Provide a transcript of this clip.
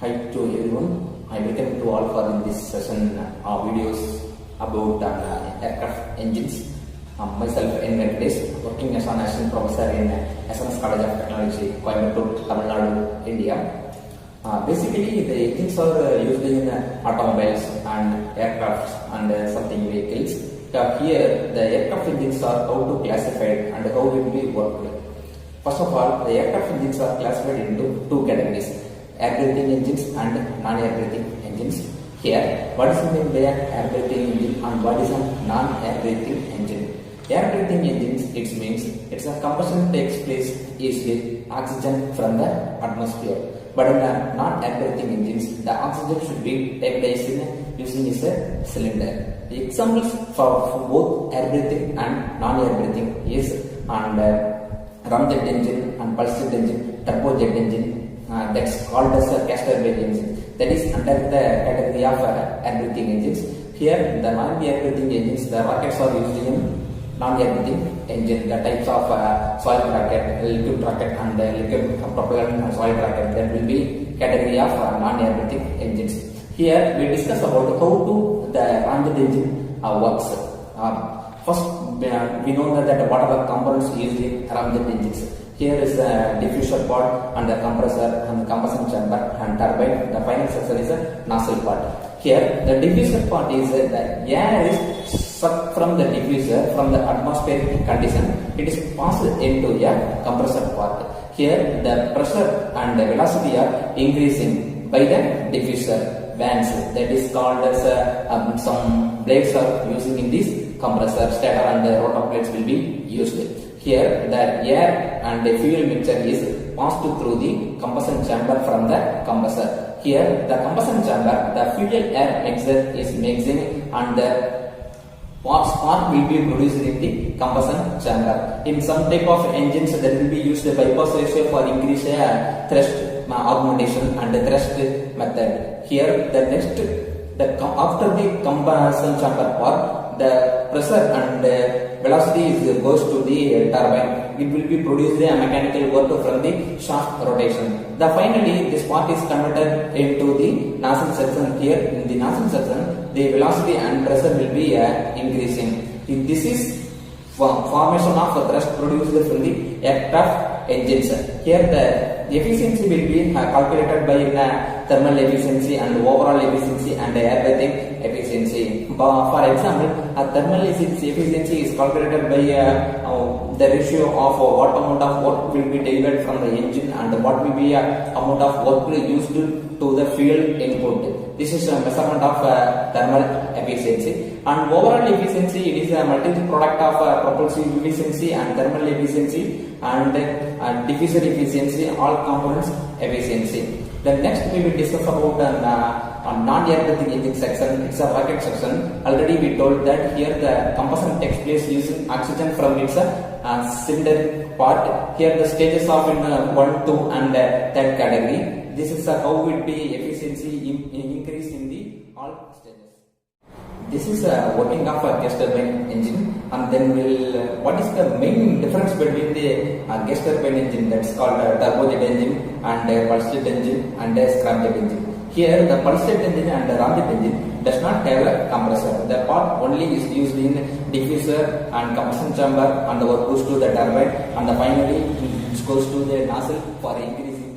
Hi to everyone. I welcome to all for in this session videos about aircraft engines. Myself N. Venkatesh, working as an assistant professor in SMS College of Technology, Coimbatore, Tamil Nadu, India. Basically, the engines are used in automobiles and aircrafts and something vehicles. Here, the aircraft engines are how to classified and how it will be worked. First of all, the aircraft engines are classified into two categories: air-breathing engines and non-air-breathing engines. Here, what is meant by air-breathing engine and what is a non-air-breathing engine? Air-breathing engines, it means it's a combustion takes place is with oxygen from the atmosphere. But in a non-air-breathing engines, the oxygen should be stabilized using a cylinder. The examples for both air-breathing and non-air-breathing is ramjet engine and pulse jet engine, turbojet engine. That's called as a gas turbine engine. That is under the category of air-breathing engines. Here, the non-air-breathing engines, the rockets are used in non-air-breathing engine. The types of solid rocket, liquid rocket, and liquid propellant and solid rocket, that will be category of non-air-breathing engines. Here, we discuss about how to the ramjet engine works. First, we know that what are the components used in ramjet engines. Here is the diffuser part and the compressor and the combustion chamber and turbine. The final section is a nozzle part. Here, the diffuser part is the air is sucked from the diffuser from the atmospheric condition. It is passed into a compressor part. Here, the pressure and the velocity are increasing by the diffuser vents. That is called as some blades are using in this compressor. Stator and the rotor blades will be used. Here, the air and the fuel mixture is passed through the combustion chamber from the compressor. Here, the combustion chamber, the fuel air mixture is mixing and the spark will be produced in the combustion chamber. In some type of engines, that will be used the bypass ratio for increase thrust augmentation and the thrust method. Here, the next, after the combustion chamber part, the pressure and velocity goes to the turbine. It will be produced a mechanical work from the shaft rotation. Finally, this part is converted into the nozzle section. Here in the nozzle section, the velocity and pressure will be increasing. This is formation of thrust produced from the aircraft engines. Here the efficiency will be calculated by thermal efficiency and overall efficiency and air-breathing efficiency. For example, thermal efficiency is calculated by the ratio of what amount of work will be delivered from the engine and what will be amount of work used to the fuel input. This is a measurement of thermal efficiency. And overall efficiency, it is a multi-product of propulsive efficiency and thermal efficiency and diffuser efficiency, all components efficiency. Then next we will discuss about a non-air-breathing engine section. It's a rocket section. Already we told that here the combustion takes place using oxygen from its cylinder part. Here the stages of in 1, 2 and 3rd category. This is how will be efficiency increase in the all stages. This is working of a gas turbine engine, and then what is the main difference between the gas turbine engine, that's called turbojet engine and pulse jet engine and scramjet engine. Here the pulse jet engine and the ramjet engine does not have a compressor. The part only is used in diffuser and combustion chamber and work goes to the turbine and finally it goes to the nozzle for increasing